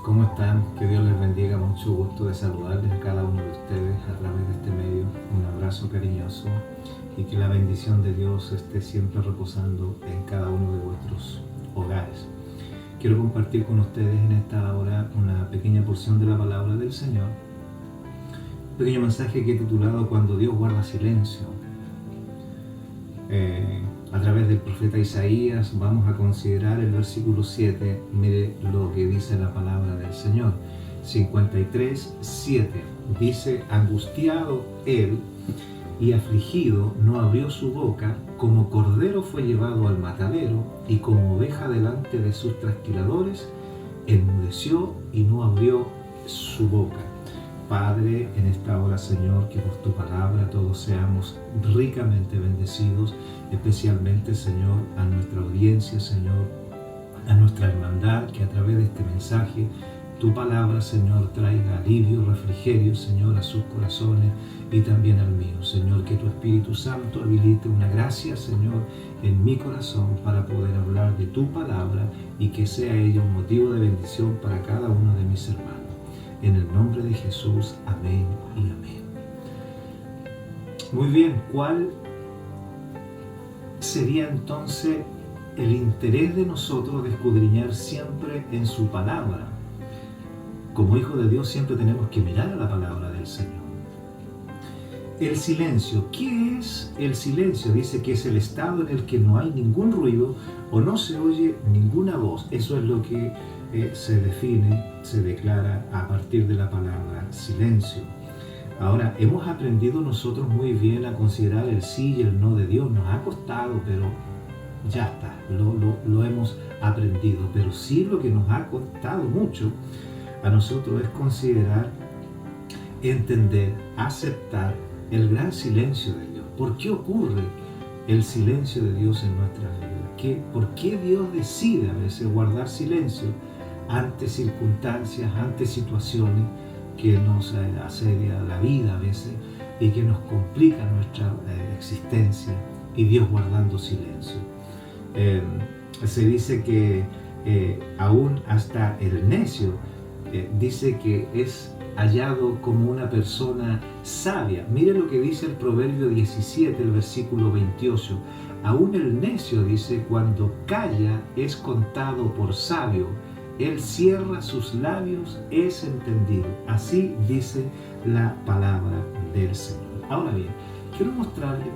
¿Cómo están? Que Dios les bendiga. Mucho gusto de saludarles a cada uno de ustedes a través de este medio. Un abrazo cariñoso y que la bendición de Dios esté siempre reposando en cada uno de vuestros hogares. Quiero compartir con ustedes en esta hora una pequeña porción de la palabra del Señor. Un pequeño mensaje que he titulado Cuando Dios guarda silencio. A través del profeta Isaías vamos a considerar el versículo 7. Mire lo que dice la palabra del Señor. 53:7 dice: angustiado él y afligido no abrió su boca, como cordero fue llevado al matadero, y como oveja delante de sus trasquiladores, enmudeció y no abrió su boca. Padre, en esta hora, Señor, que por tu palabra todos seamos ricamente bendecidos, especialmente, Señor, a nuestra audiencia, Señor, a nuestra hermandad, que a través de este mensaje, tu palabra, Señor, traiga alivio, refrigerio, Señor, a sus corazones y también al mío. Señor, que tu Espíritu Santo habilite una gracia, Señor, en mi corazón para poder hablar de tu palabra y que sea ella un motivo de bendición para cada uno de mis hermanos. En el nombre de Jesús, amén y amén. Muy bien, ¿cuál sería entonces el interés de nosotros de escudriñar siempre en su palabra? Como hijos de Dios siempre tenemos que mirar a la palabra del Señor. El silencio. ¿Qué es el silencio? Dice que es el estado en el que no hay ningún ruido o no se oye ninguna voz. Eso es lo que se define, se declara a partir de la palabra silencio. Ahora, hemos aprendido nosotros muy bien a considerar el sí y el no de Dios. Nos ha costado, pero ya está, lo hemos aprendido. Pero sí, lo que nos ha costado mucho a nosotros es considerar, entender, aceptar el gran silencio de Dios. ¿Por qué ocurre el silencio de Dios en nuestras vidas? ¿Por qué Dios decide a veces guardar silencio ante circunstancias, ante situaciones que nos asedia la vida a veces y que nos complica nuestra existencia, y Dios guardando silencio? Se dice que aún hasta el necio dice que es hallado como una persona sabia. Mire lo que dice el Proverbio 17, el versículo 28. Aún el necio, dice, cuando calla es contado por sabio. Él cierra sus labios, es entendido. Así dice la palabra del Señor. Ahora bien, quiero mostrarle,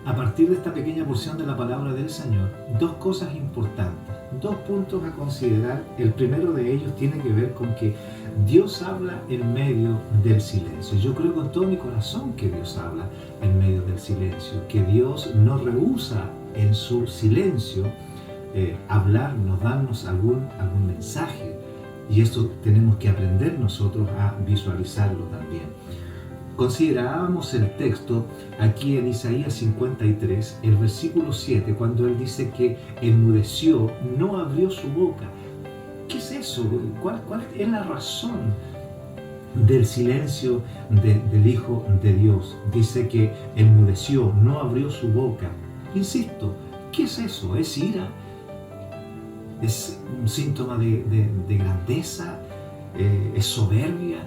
a partir de esta pequeña porción de la palabra del Señor, dos cosas importantes, dos puntos a considerar. El primero de ellos tiene que ver con que Dios habla en medio del silencio. Yo creo con todo mi corazón que Dios habla en medio del silencio, que Dios no rehúsa en su silencio hablarnos, darnos algún mensaje, y esto tenemos que aprender nosotros a visualizarlo también. Considerábamos el texto aquí en Isaías 53, el versículo 7, cuando él dice que enmudeció, no abrió su boca. ¿Qué es eso? ¿Cuál es la razón del silencio del Hijo de Dios? Dice que enmudeció, no abrió su boca. Insisto, ¿qué es eso? ¿Es ira? ¿Es un síntoma de grandeza? ¿Es soberbia?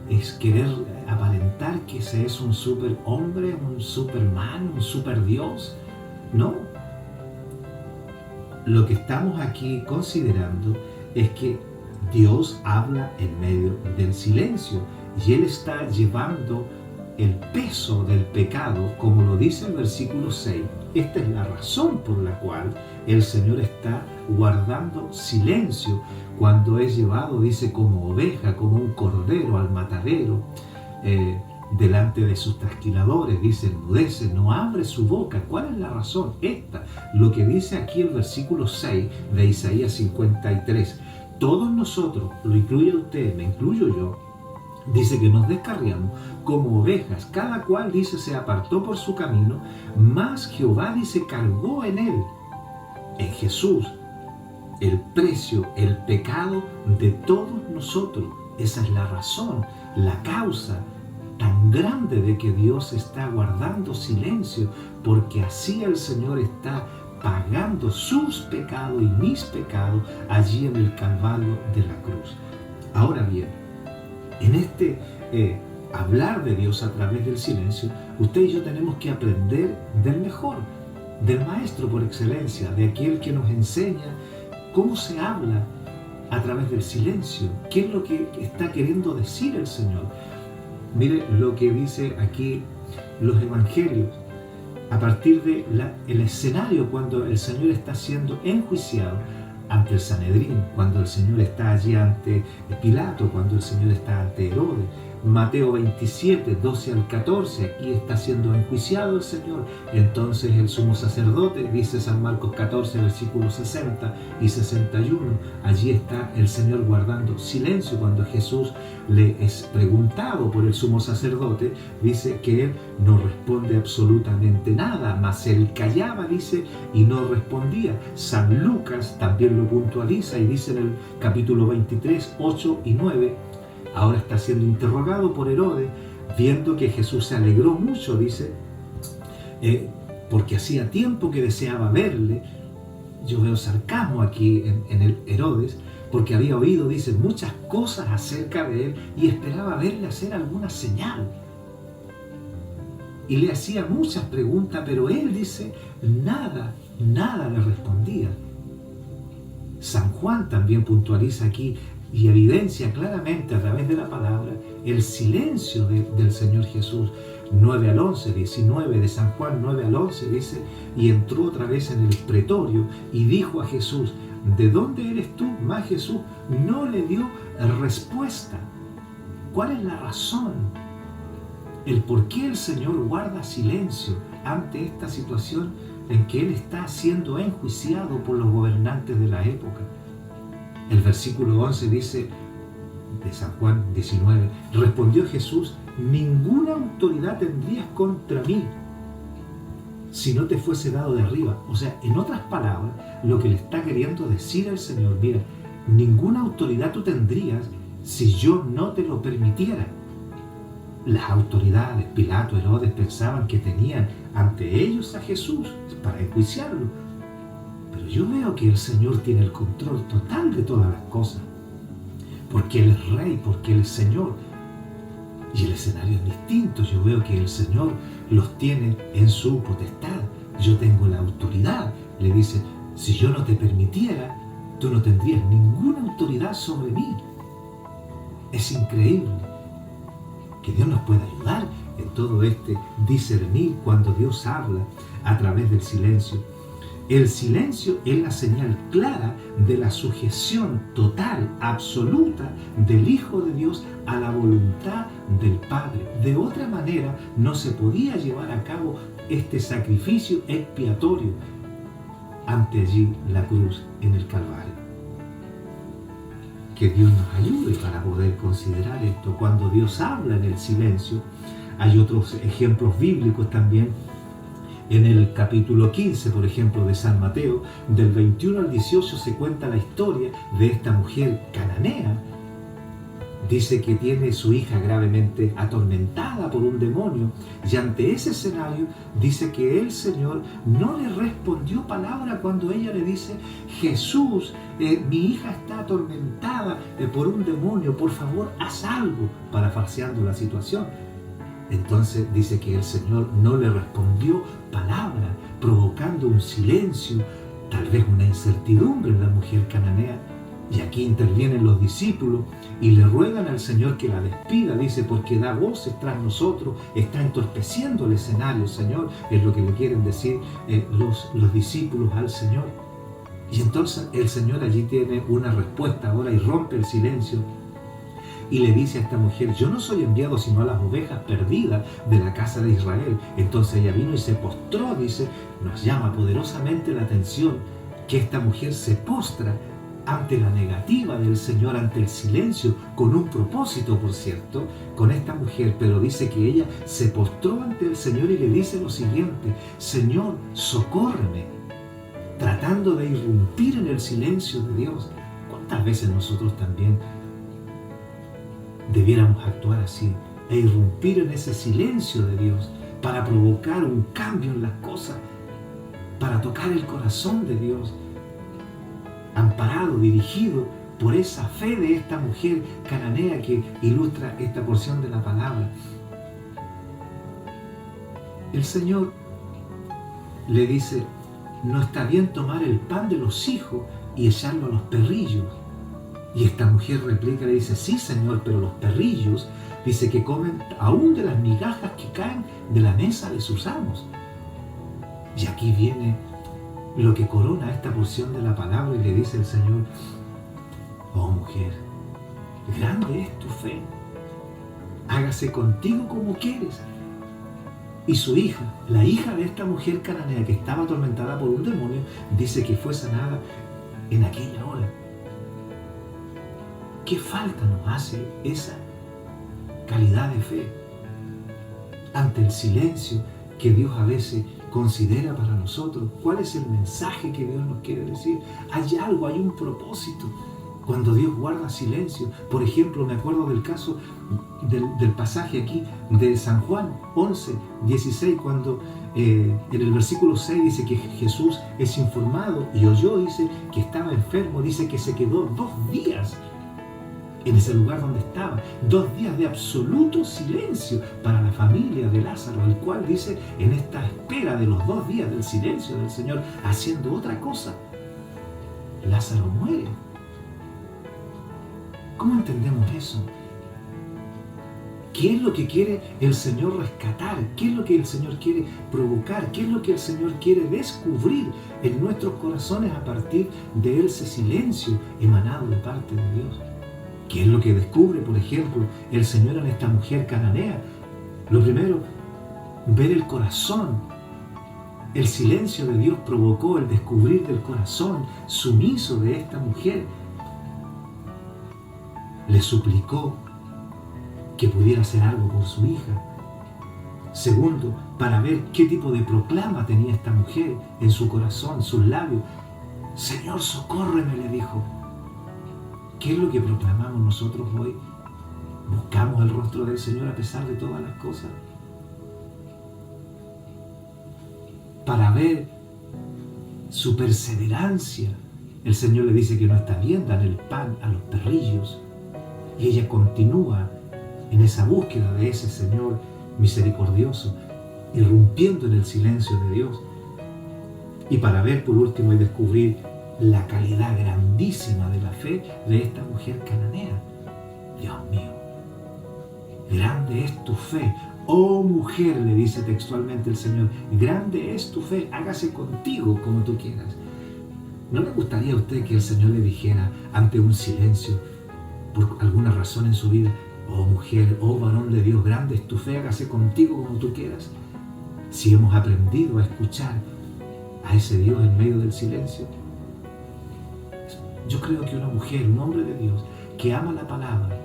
¿Es querer aparentar que ese es un superhombre, un superman, un superdios? No. Lo que estamos aquí considerando es que Dios habla en medio del silencio y Él está llevando el peso del pecado, como lo dice el versículo 6. Esta es la razón por la cual el Señor está guardando silencio cuando es llevado, dice, como oveja, como un cordero al matadero, delante de sus trasquiladores, dice, enmudece, no abre su boca. ¿Cuál es la razón? Esta, lo que dice aquí el versículo 6 de Isaías 53. Todos nosotros, lo incluye usted, me incluyo yo, dice que nos descarriamos como ovejas, cada cual, dice, se apartó por su camino, mas Jehová, dice, cargó en él, en Jesús, el precio, el pecado de todos nosotros. Esa es la razón, la causa tan grande de que Dios está guardando silencio, porque así el Señor está pagando sus pecados y mis pecados allí en el Calvario de la cruz. Ahora bien, en este hablar de Dios a través del silencio, usted y yo tenemos que aprender del mejor, del maestro por excelencia, de aquel que nos enseña cómo se habla a través del silencio, qué es lo que está queriendo decir el Señor. Mire lo que dice aquí los evangelios, a partir del escenario cuando el Señor está siendo enjuiciado ante el Sanedrín, cuando el Señor está allí ante Pilato, cuando el Señor está ante Herodes. Mateo 27, 12 al 14, aquí está siendo enjuiciado el Señor. Entonces el sumo sacerdote, dice San Marcos 14, versículos 60 y 61, allí está el Señor guardando silencio cuando Jesús le es preguntado por el sumo sacerdote, dice que él no responde absolutamente nada, mas él callaba, dice, y no respondía. San Lucas también lo puntualiza y dice en el capítulo 23, 8 y 9, ahora está siendo interrogado por Herodes, viendo que Jesús se alegró mucho, dice, porque hacía tiempo que deseaba verle. Yo veo sarcasmo aquí en el Herodes, porque había oído, dice, muchas cosas acerca de él y esperaba verle hacer alguna señal. Y le hacía muchas preguntas, pero él, dice, nada le respondía. San Juan también puntualiza aquí y evidencia claramente a través de la palabra el silencio del Señor Jesús. 9 al 11, 19 de San Juan 9 al 11 dice, y entró otra vez en el pretorio y dijo a Jesús, ¿de dónde eres tú? Mas Jesús no le dio respuesta. ¿Cuál es la razón? El por qué el Señor guarda silencio ante esta situación en que Él está siendo enjuiciado por los gobernantes de la época. El versículo 11 dice, de San Juan 19, respondió Jesús, ninguna autoridad tendrías contra mí si no te fuese dado de arriba. O sea, en otras palabras, lo que le está queriendo decir el Señor, mira, ninguna autoridad tú tendrías si yo no te lo permitiera. Las autoridades, Pilato, Herodes, pensaban que tenían ante ellos a Jesús para enjuiciarlo. Pero yo veo que el Señor tiene el control total de todas las cosas, porque Él es Rey, porque Él es Señor. Y el escenario es distinto. Yo veo que el Señor los tiene en su potestad. Yo tengo la autoridad. Le dice, si yo no te permitiera, tú no tendrías ninguna autoridad sobre mí. Es increíble que Dios nos pueda ayudar en todo este discernir cuando Dios habla a través del silencio. El silencio es la señal clara de la sujeción total, absoluta del Hijo de Dios a la voluntad del Padre. De otra manera no se podía llevar a cabo este sacrificio expiatorio ante allí la cruz en el Calvario. Que Dios nos ayude para poder considerar esto. Cuando Dios habla en el silencio, hay otros ejemplos bíblicos también. En el capítulo 15, por ejemplo, de San Mateo, del 21 al 18 se cuenta la historia de esta mujer cananea. Dice que tiene su hija gravemente atormentada por un demonio, y ante ese escenario dice que el Señor no le respondió palabra cuando ella le dice, Jesús, mi hija está atormentada por un demonio, por favor haz algo, parafraseando la situación. Entonces dice que el Señor no le respondió palabra, provocando un silencio, tal vez una incertidumbre en la mujer cananea. Y aquí intervienen los discípulos y le ruegan al Señor que la despida, dice, porque da voces tras nosotros, está entorpeciendo el escenario, Señor, es lo que le quieren decir los discípulos al Señor. Y entonces el Señor allí tiene una respuesta ahora y rompe el silencio. Y le dice a esta mujer, yo no soy enviado sino a las ovejas perdidas de la casa de Israel. Entonces ella vino y se postró, dice, nos llama poderosamente la atención que esta mujer se postra ante la negativa del Señor, ante el silencio, con un propósito, por cierto, con esta mujer, pero dice que ella se postró ante el Señor y le dice lo siguiente, Señor, socórreme, tratando de irrumpir en el silencio de Dios. ¿Cuántas veces nosotros también debiéramos actuar así e irrumpir en ese silencio de Dios para provocar un cambio en las cosas? para tocar el corazón de Dios, amparado, dirigido por esa fe de esta mujer cananea que ilustra esta porción de la palabra. El Señor le dice: no está bien tomar el pan de los hijos y echarlo a los perrillos. Y esta mujer replica, le dice: sí, Señor, pero los perrillos, dice, que comen aún de las migajas que caen de la mesa de sus amos. Y aquí viene lo que corona esta porción de la palabra, y le dice el Señor: oh mujer, grande es tu fe, hágase contigo como quieres. Y su hija, la hija de esta mujer cananea que estaba atormentada por un demonio, dice que fue sanada en aquella hora. ¿Qué falta nos hace esa calidad de fe ante el silencio que Dios a veces considera para nosotros? ¿Cuál es el mensaje que Dios nos quiere decir? Hay algo, hay un propósito cuando Dios guarda silencio. Por ejemplo, me acuerdo del caso del pasaje aquí de San Juan 11, 16, cuando en el versículo 6 dice que Jesús es informado y oyó, dice, que estaba enfermo, dice que se quedó 2 días en ese lugar donde estaba, 2 días de absoluto silencio para la familia de Lázaro, el cual dice, en esta espera de los 2 días del silencio del Señor, haciendo otra cosa, Lázaro muere. ¿Cómo entendemos eso? ¿Qué es lo que quiere el Señor rescatar? ¿Qué es lo que el Señor quiere provocar? ¿Qué es lo que el Señor quiere descubrir en nuestros corazones a partir de ese silencio emanado de parte de Dios? ¿Qué es lo que descubre, por ejemplo, el Señor en esta mujer cananea? Lo primero, ver el corazón. El silencio de Dios provocó el descubrir del corazón sumiso de esta mujer. Le suplicó que pudiera hacer algo por su hija. Segundo, para ver qué tipo de proclama tenía esta mujer en su corazón, sus labios. Señor, socórreme, le dijo. ¿Qué es lo que proclamamos nosotros hoy? ¿Buscamos el rostro del Señor a pesar de todas las cosas? Para ver su perseverancia. El Señor le dice que no está bien dar el pan a los perrillos. Y ella continúa en esa búsqueda de ese Señor misericordioso, irrumpiendo en el silencio de Dios. Y para ver por último y descubrir la calidad grandísima de la fe de esta mujer cananea. Dios mío, grande es tu fe. Oh mujer, le dice textualmente el Señor, grande es tu fe, hágase contigo como tú quieras. ¿No le gustaría a usted que el Señor le dijera ante un silencio, por alguna razón en su vida: oh mujer, oh varón de Dios, grande es tu fe, hágase contigo como tú quieras? Si hemos aprendido a escuchar a ese Dios en medio del silencio. Yo creo que una mujer, un hombre de Dios, que ama la palabra,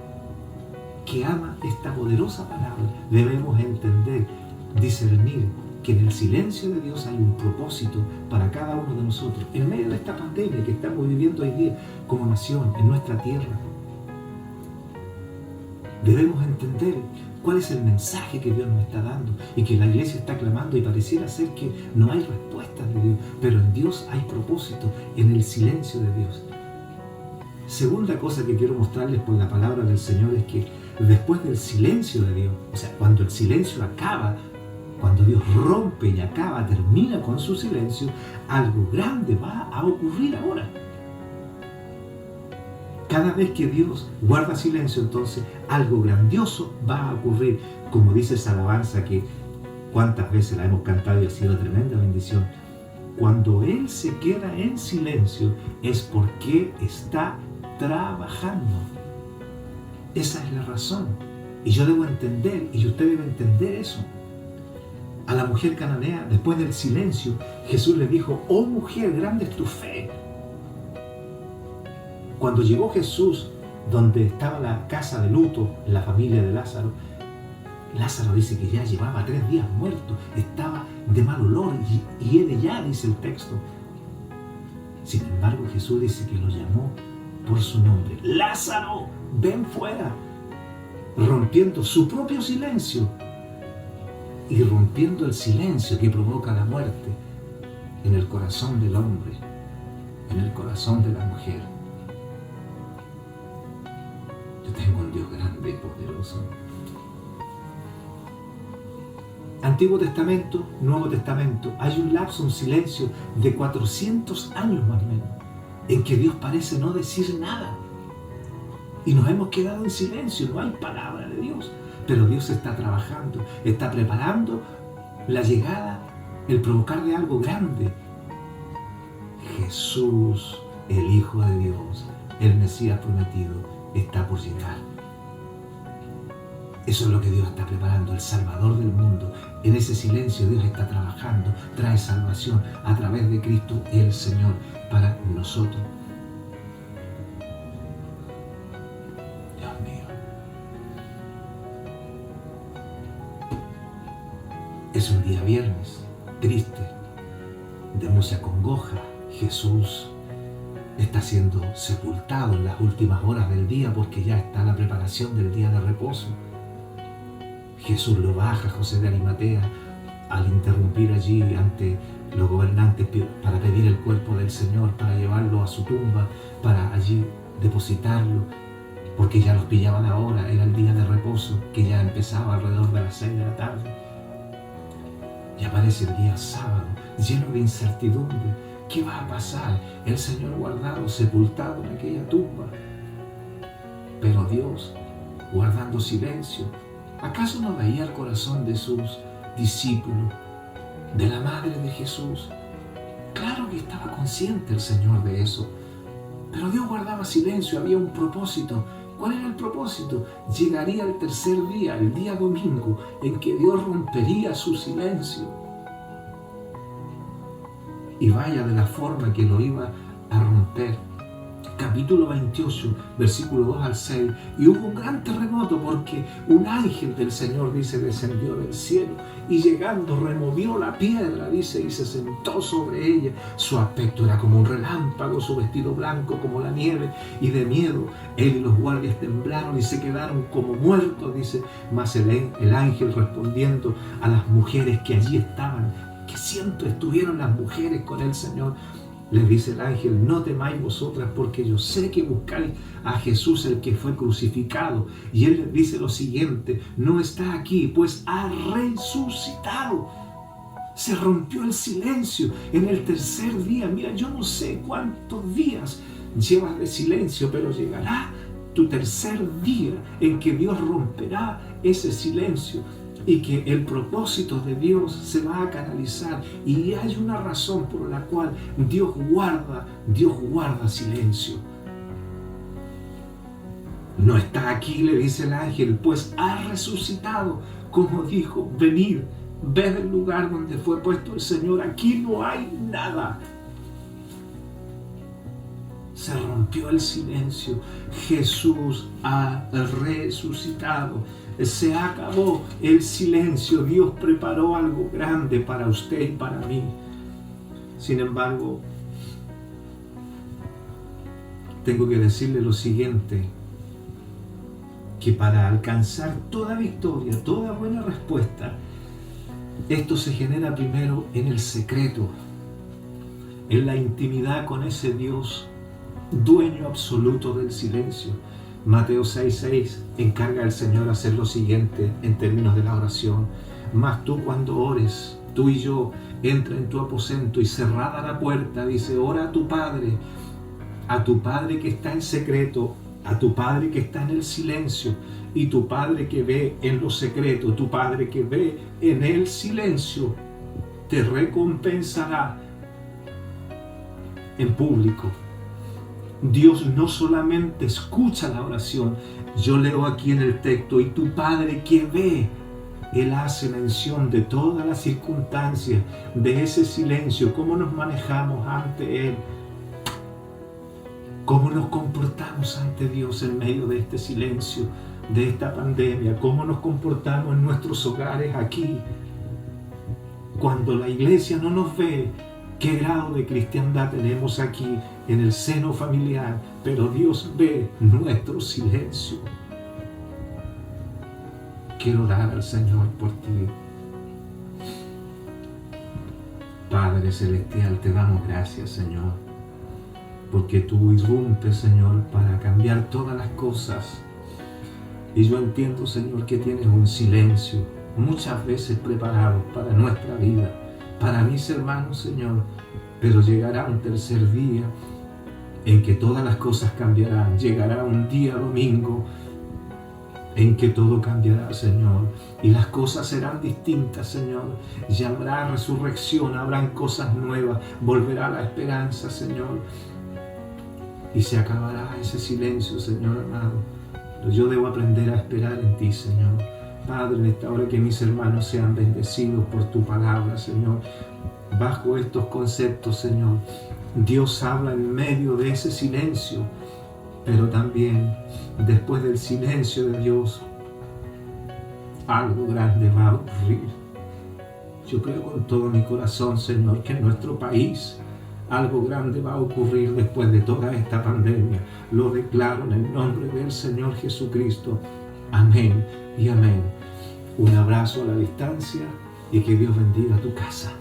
que ama esta poderosa palabra, debemos entender, discernir que en el silencio de Dios hay un propósito para cada uno de nosotros. En medio de esta pandemia que estamos viviendo hoy día como nación, en nuestra tierra, debemos entender cuál es el mensaje que Dios nos está dando y que la iglesia está clamando, y pareciera ser que no hay respuestas de Dios, pero en Dios hay propósito, en el silencio de Dios. Segunda cosa que quiero mostrarles por la palabra del Señor es que después del silencio de Dios, o sea, cuando el silencio acaba, cuando Dios rompe y acaba, termina con su silencio, algo grande va a ocurrir ahora. Cada vez que Dios guarda silencio, entonces algo grandioso va a ocurrir. Como dice esa alabanza que cuántas veces la hemos cantado y ha sido tremenda bendición. Cuando Él se queda en silencio es porque está trabajando. Esa es la razón. Y yo debo entender, y usted debe entender eso. A la mujer cananea, después del silencio, Jesús le dijo: oh mujer, grande es tu fe. Cuando llegó Jesús, donde estaba la casa de luto, la familia de Lázaro, Lázaro dice que ya llevaba 3 días muerto, estaba de mal olor y era ya, dice el texto. Sin embargo, Jesús dice que lo llamó por su nombre: Lázaro, ven fuera, rompiendo su propio silencio y rompiendo el silencio que provoca la muerte. en el corazón del hombre, en el corazón de la mujer. Yo tengo un Dios grande y poderoso. Antiguo Testamento, Nuevo Testamento, hay un lapso, un silencio de 400 años más o menos, en que Dios parece no decir nada. Y nos hemos quedado en silencio, no hay palabra de Dios. Pero Dios está trabajando, está preparando la llegada, el provocar de algo grande. Jesús, el Hijo de Dios, el Mesías prometido, está por llegar. Eso es lo que Dios está preparando, el Salvador del mundo. En ese silencio Dios está trabajando, trae salvación a través de Cristo el Señor para nosotros. Dios mío. Es un día viernes, triste, de mucha congoja. Jesús está siendo sepultado en las últimas horas del día porque ya está la preparación del día de reposo. Jesús lo baja José de Arimatea al interrumpir allí ante los gobernantes para pedir el cuerpo del Señor, para llevarlo a su tumba, para allí depositarlo, porque ya los pillaba la hora, era el día de reposo que ya empezaba alrededor de las 6 de la tarde. Y aparece el día sábado, lleno de incertidumbre. ¿Qué va a pasar? El Señor guardado, sepultado en aquella tumba. Pero Dios, guardando silencio, ¿acaso no veía el corazón de sus discípulos, de la madre de Jesús? Claro que estaba consciente el Señor de eso, pero Dios guardaba silencio, había un propósito. ¿Cuál era el propósito? Llegaría el tercer día, el día domingo, en que Dios rompería su silencio. Y vaya de la forma que lo iba a romper. Capítulo 28, versículo 2 al 6. Y hubo un gran terremoto porque un ángel del Señor, dice, descendió del cielo y llegando removió la piedra, dice, y se sentó sobre ella. Su aspecto era como un relámpago, su vestido blanco como la nieve, y de miedo él y los guardias temblaron y se quedaron como muertos, dice. Mas el ángel, respondiendo a las mujeres que allí estaban, que siempre estuvieron las mujeres con el Señor, les dice el ángel: no temáis vosotras, porque yo sé que buscáis a Jesús, el que fue crucificado. Y él les dice lo siguiente: no está aquí, pues ha resucitado. Se rompió el silencio en el tercer día. Mira, yo no sé cuántos días llevas de silencio, pero llegará tu tercer día en que Dios romperá ese silencio y que el propósito de Dios se va a canalizar. Y hay una razón por la cual Dios guarda silencio. No está aquí, le dice el ángel, pues ha resucitado. Como dijo: venid, ved el lugar donde fue puesto el Señor. Aquí no hay nada. Se rompió el silencio. Jesús ha resucitado. Se acabó el silencio. Dios preparó algo grande para usted y para mí. Sin embargo, tengo que decirle lo siguiente: que para alcanzar toda victoria, toda buena respuesta, esto se genera primero en el secreto, en la intimidad con ese Dios, dueño absoluto del silencio. Mateo 6:6 encarga al Señor hacer lo siguiente en términos de la oración: mas tú, cuando ores, tú y yo, entra en tu aposento y cerrada la puerta, dice, ora a tu Padre que está en secreto, a tu Padre que está en el silencio, y tu Padre que ve en lo secreto, tu Padre que ve en el silencio, te recompensará en público. Dios no solamente escucha la oración, yo leo aquí en el texto, y tu Padre que ve, Él hace mención de todas las circunstancias de ese silencio, cómo nos manejamos ante Él, cómo nos comportamos ante Dios en medio de este silencio, de esta pandemia, cómo nos comportamos en nuestros hogares aquí, cuando la iglesia no nos ve. ¿Qué grado de cristiandad tenemos aquí en el seno familiar? Pero Dios ve nuestro silencio. Quiero orar al Señor por ti. Padre Celestial, te damos gracias, Señor, porque tú irrumpes, Señor, para cambiar todas las cosas. Y yo entiendo, Señor, que tienes un silencio muchas veces preparado para nuestra vida, para mis hermanos, Señor, pero llegará un tercer día en que todas las cosas cambiarán. Llegará un día domingo en que todo cambiará, Señor, y las cosas serán distintas, Señor. Ya habrá resurrección, habrán cosas nuevas, volverá la esperanza, Señor, y se acabará ese silencio, Señor amado. Pero yo debo aprender a esperar en ti, Señor. Padre, en esta hora que mis hermanos sean bendecidos por tu palabra, Señor, bajo estos conceptos, Señor. Dios habla en medio de ese silencio, pero también después del silencio de Dios, algo grande va a ocurrir. Yo creo con todo mi corazón, Señor, que en nuestro país algo grande va a ocurrir después de toda esta pandemia. Lo declaro en el nombre del Señor Jesucristo. Amén y amén. Un abrazo a la distancia y que Dios bendiga tu casa.